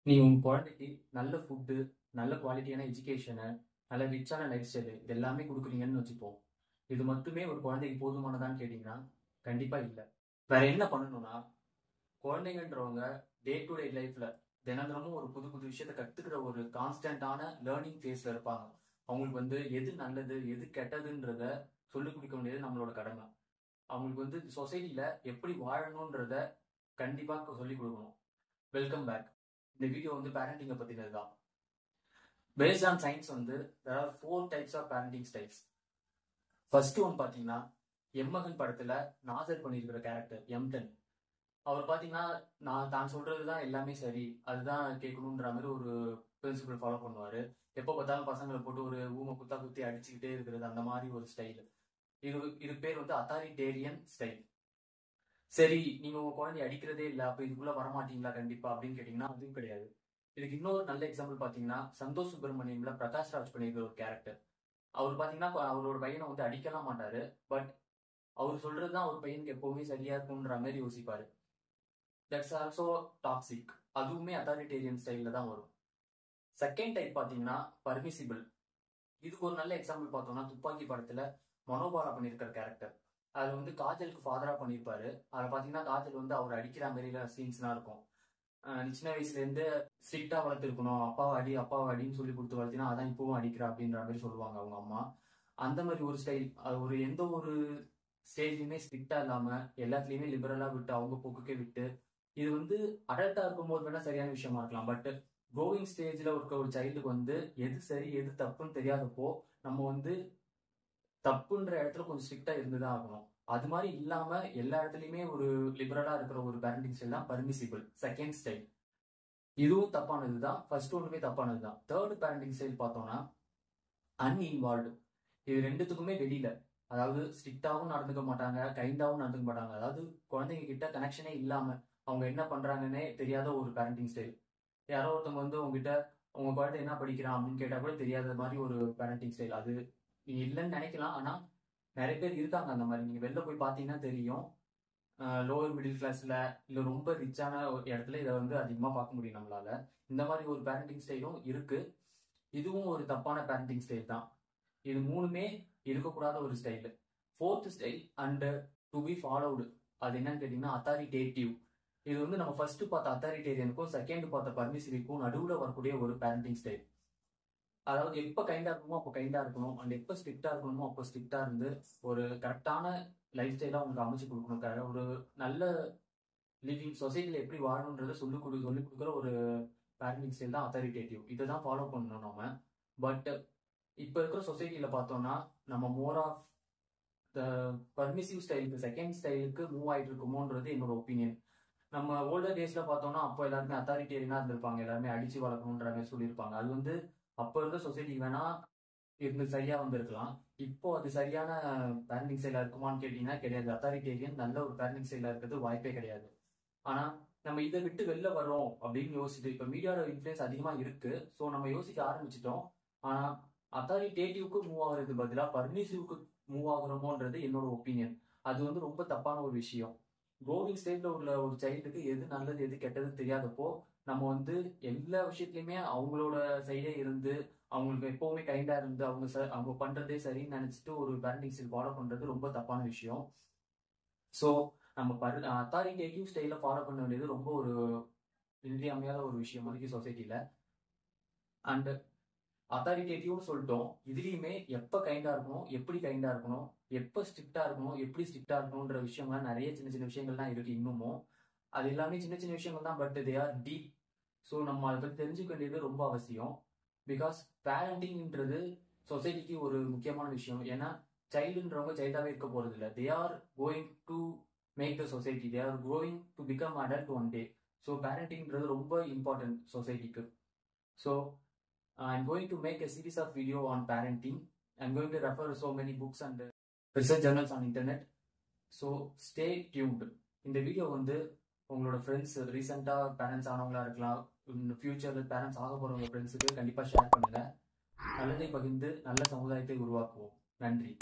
நீங்க உங்க குழந்தைக்கு நல்ல ஃபுட்டு, நல்ல குவாலிட்டியான எஜுகேஷனு, நல்ல ரிச்சான லைஃப் ஸ்டைலு இது எல்லாமே குடுக்குறீங்கன்னு வச்சுப்போம். இது மட்டுமே ஒரு குழந்தைக்கு போதுமானதான்னு கேட்டீங்கன்னா, கண்டிப்பா இல்ல. வேற என்ன பண்ணணும்னா, குழந்தைங்கன்றவங்க டே டு டே லைஃப்ல தினந்தனமும் ஒரு புது புது விஷயத்த கத்துக்கிற ஒரு கான்ஸ்டன்டான லேர்னிங் ஃபேஸ்ல இருப்பாங்க. அவங்களுக்கு எது நல்லது, எது கெட்டதுன்றத சொல்லிக் குடுக்க வேண்டியது நம்மளோட கடமை. அவங்களுக்கு சொசைட்டில எப்படி வாழணும்ன்றத கண்டிப்பா சொல்லிக் குடுக்கணும். Welcome back. இந்த வீடியோ பேரண்டிங்க பத்தினது தான். Based on science there are 4 types of parenting styles. First one பாத்தீங்கன்னா, எம்மகன் படத்துல நாசர் பண்ணியிருக்கிற கேரக்டர் M10. அவர் பாத்தீங்கன்னா, நான் தான் சொல்றதுதான் எல்லாமே சரி, அதுதான் கேட்கணுன்ற மாதிரி ஒரு பிரின்சிபல் ஃபாலோ பண்ணுவாரு. எப்ப பார்த்தாலும் பசங்களை போட்டு ஒரு ஊமை குத்தா குத்தி அடிச்சுக்கிட்டே இருக்கிறது, அந்த மாதிரி ஒரு ஸ்டைல். இது இது பேர் அத்தாரிட்டேரியன் ஸ்டைல். சரி, நீங்க உங்க குழந்தைய அடிக்கிறதே இல்ல, அப்ப இதுக்குள்ள வரமாட்டீங்களா கண்டிப்பா அப்படின்னு கேட்டீங்கன்னா அதுவும் கிடையாது. இதுக்கு இன்னொரு நல்ல எக்ஸாம்பிள் பாத்தீங்கன்னா, சந்தோஷ் சுப்பிரமணியம்ல பிரகாஷ் ராஜ் பண்ணியிருக்கிற ஒரு கேரக்டர். அவர் பாத்தீங்கன்னா அவரோட பையனை அடிக்கலாம் மாட்டாரு. பட் அவர் சொல்றதுதான் அவர் பையனுக்கு எப்பவுமே சரியா இருக்கும்ன்ற மாதிரி யோசிப்பாரு. That's also toxic. அதுவுமே அத்தாரிட்டேரியன் ஸ்டைல்ல தான் வரும். செகண்ட் டைப் பாத்தீங்கன்னா பர்மிசிபிள். இதுக்கு ஒரு நல்ல எக்ஸாம்பிள் பார்த்தோம்னா, துப்பாக்கி படத்துல மனோபாலா பண்ணியிருக்கிற கேரக்டர். அது காஜலுக்கு ஃபாதரா பண்ணியிருப்பாரு. அதுல பாத்தீங்கன்னா காஜல் அவர் அடிக்கிற மாதிரி சீன்ஸ்லாம் இருக்கும். நீ சின்ன வயசுல இருந்து ஸ்ட்ரிக்டா வளர்த்துருக்கணும், அப்பாவை அடின்னு சொல்லி கொடுத்து வளர்த்தினா அதான் இப்பவும் அடிக்கிறா அப்படின்ற மாதிரி சொல்லுவாங்க அவங்க அம்மா. அந்த மாதிரி ஒரு ஸ்டைல். அது எந்த ஒரு ஸ்டேஜ்லயுமே ஸ்ட்ரிக்டா இல்லாம எல்லாத்துலயுமே லிபரலா விட்டு அவங்க போக்குக்கே விட்டு, இது அடல்ட்டா இருக்கும்போது வேணா சரியான விஷயமா இருக்கலாம். பட் க்ரோவிங் ஸ்டேஜ்ல இருக்க ஒரு சைல்டுக்கு எது சரி எது தப்புன்னு தெரியாதப்போ நம்ம தப்புன்ற இடத்துல கொஞ்சம் ஸ்ட்ரிக்டா இருந்துதான் ஆகணும். அது மாதிரி இல்லாம எல்லா இடத்துலயுமே ஒரு லிபரலா இருக்கிற ஒரு பேரண்டிங் ஸ்டைல் தான் பர்மிசிபிள் செகண்ட் ஸ்டைல். இதுவும் தப்பானதுதான். ஃபர்ஸ்ட் ஒன்றுமே தப்பானதுதான். தேர்ட் பேரண்டிங் ஸ்டைல் பார்த்தோம்னா அன்இன்வால்வ்டு. இது ரெண்டுத்துக்குமே வெளியில, அதாவது ஸ்ட்ரிக்டாவும் நடந்துக்க மாட்டாங்க, கைண்டாவும் நடந்துக்க மாட்டாங்க. அதாவது குழந்தைங்க கிட்ட கனெக்ஷனே இல்லாம அவங்க என்ன பண்றாங்கன்னே தெரியாத ஒரு பேரண்டிங் ஸ்டைல். யாரோ ஒருத்தவங்க உங்ககிட்ட உங்க குழந்தை என்ன படிக்கிறான் அப்படின்னு கேட்டா கூட தெரியாத மாதிரி ஒரு பேரண்டிங் ஸ்டைல். அது நீங்க இல்லைன்னு நினைக்கலாம், ஆனா நிறைய பேர் இருக்காங்க அந்த மாதிரி. நீங்க வெளில போய் பார்த்தீங்கன்னா தெரியும். லோவர் மிடில் கிளாஸ்ல இல்ல ரொம்ப ரிச்சான ஒரு இடத்துல இதை அதிகமா பார்க்க முடியும் நம்மளால. இந்த மாதிரி ஒரு பேரண்டிங் ஸ்டைலும் இருக்கு. இதுவும் ஒரு தப்பான பேரண்டிங் ஸ்டைல் தான். இது மூணுமே இருக்கக்கூடாத ஒரு style. Fourth style and to be followed, அது என்னன்னு கேட்டீங்கன்னா அத்தாரிட்டேட்டிவ். இது நம்ம ஃபர்ஸ்ட் பார்த்த அத்தாரிட்டேரியனுக்கும் செகண்ட் பார்த்த பர்மிசிவிக்கும் நடுவுல வரக்கூடிய ஒரு பேரண்டிங் ஸ்டைல். அதாவது எப்ப கைண்டா இருக்கணுமோ அப்போ கைண்டா இருக்கணும், அண்ட் எப்ப ஸ்ட்ரிக்டா இருக்கணுமோ அப்போ ஸ்ட்ரிக்டா இருந்து ஒரு கரெக்டான லைஃப் ஸ்டைலா உங்களுக்கு அமைச்சு கொடுக்கணும். ஒரு நல்ல லிவிங் சொசைட்டில எப்படி வாழணுன்றத சொல்லிக் கொடுக்குற ஒரு பேரண்டிங் ஸ்டைல் தான் அத்தாரிட்டேட்டிவ். இதை தான் ஃபாலோ பண்ணணும் நம்ம. பட் இப்ப இருக்கிற சொசைட்டில பார்த்தோம்னா நம்ம மோர் ஆஃப் த பர்மிசிவ் ஸ்டைலுக்கு செகண்ட் ஸ்டைலுக்கு மூவ் ஆயிட்டு இருக்குமோன்றது என்னோட ஒப்பீனியன். நம்ம ஓல்டர் டேஸ்ல பார்த்தோம்னா அப்போ எல்லாருமே அத்தாரிட்டேரியனா இருந்திருப்பாங்க, எல்லாருமே அடிச்சு வளர்க்கணுன்ற மாதிரி சொல்லியிருப்பாங்க. அப்ப இருந்த சொசைட்டி வேணா இருந்து சரியா வந்திருக்கலாம். இப்போ அது சரியான பேரண்டிங் ஸ்டைலா இருக்குமான்னு கேட்டீங்கன்னா கிடையாது. அத்தாரிட்டேரியன் நல்ல ஒரு பேரண்டிங் ஸ்டைலா இருக்கிறது வாய்ப்பே கிடையாது. ஆனா நம்ம இதை விட்டு வெளில வரோம் அப்படின்னு யோசிச்சுட்டு, இப்ப மீடியாவோட இன்ஃபுளுன்ஸ் அதிகமா இருக்கு, ஸோ நம்ம யோசிக்க ஆரம்பிச்சிட்டோம். ஆனா அத்தாரிட்டேட்டிவ்க்கு மூவ் ஆகுறது பதிலா பர்மிசிவ்க்கு மூவ் ஆகுறோமோன்றது என்னோட ஒப்பீனியன். அது ரொம்ப தப்பான ஒரு விஷயம். க்ரோவிங் ஸ்டேஜ்ல உள்ள ஒரு சைல்டுக்கு எது நல்லது எது கெட்டது தெரியாதப்போ நம்ம எல்லா விஷயத்துலயுமே அவங்களோட சைடே இருந்து அவங்களுக்கு எப்பவுமே கைண்டா இருந்து அவங்க பண்றதே சரின்னு நினைச்சிட்டு ஒரு பேரண்டிங் ஸ்டைல் ஃபாலோ பண்றது ரொம்ப தப்பான விஷயம். ஸோ நம்ம அத்தாரிட்டேட்டிவ் ஸ்டைல ஃபாலோ பண்ண வேண்டியது ரொம்ப ஒரு இன்றியமையாத ஒரு விஷயம் இருக்கு சொசைட்டில. அண்ட் அத்தாரிட்டேட்டிவ்னு சொல்லிட்டோம், இதுலயுமே எப்ப கைண்டா இருக்கணும், எப்படி கைண்டா இருக்கணும், எப்ப ஸ்ட்ரிக்டா இருக்கணும், எப்படி ஸ்ட்ரிக்டா இருக்கணும்ன்ற விஷயம்லாம் நிறைய சின்ன சின்ன விஷயங்கள்லாம் இருக்கு இன்னமும். அது எல்லாமே சின்ன சின்ன விஷயங்கள் தான், but they are deep. So நம்ம அதை பற்றி தெரிஞ்சுக்க வேண்டியது ரொம்ப அவசியம். பிகாஸ் பேரண்டிங்ன்றது சொசைட்டிக்கு ஒரு முக்கியமான விஷயம். ஏன்னா சைல்டுன்றவங்க சைல்டாவே இருக்க போறது இல்லை. They are going to make the society, they are growing to become adult one day. So பேரண்டிங்ன்றது ரொம்ப இம்பார்ட்டன்ட் சொசைட்டிக்கு. So I'm going to make a series of video on parenting. I'm going to refer so many books and research journals on internet. So stay tuned. இந்த video உங்களோட friends, ரீசெண்டா parents ஆனவங்களா இருக்கலாம், ஃபியூச்சர்ல parents ஆக போறவங்க ஃப்ரெண்ட்ஸுக்கு கண்டிப்பா ஷேர் பண்ணுங்க. நல்லதை பகிர்ந்து நல்ல சமுதாயத்தை உருவாக்குவோம். நன்றி.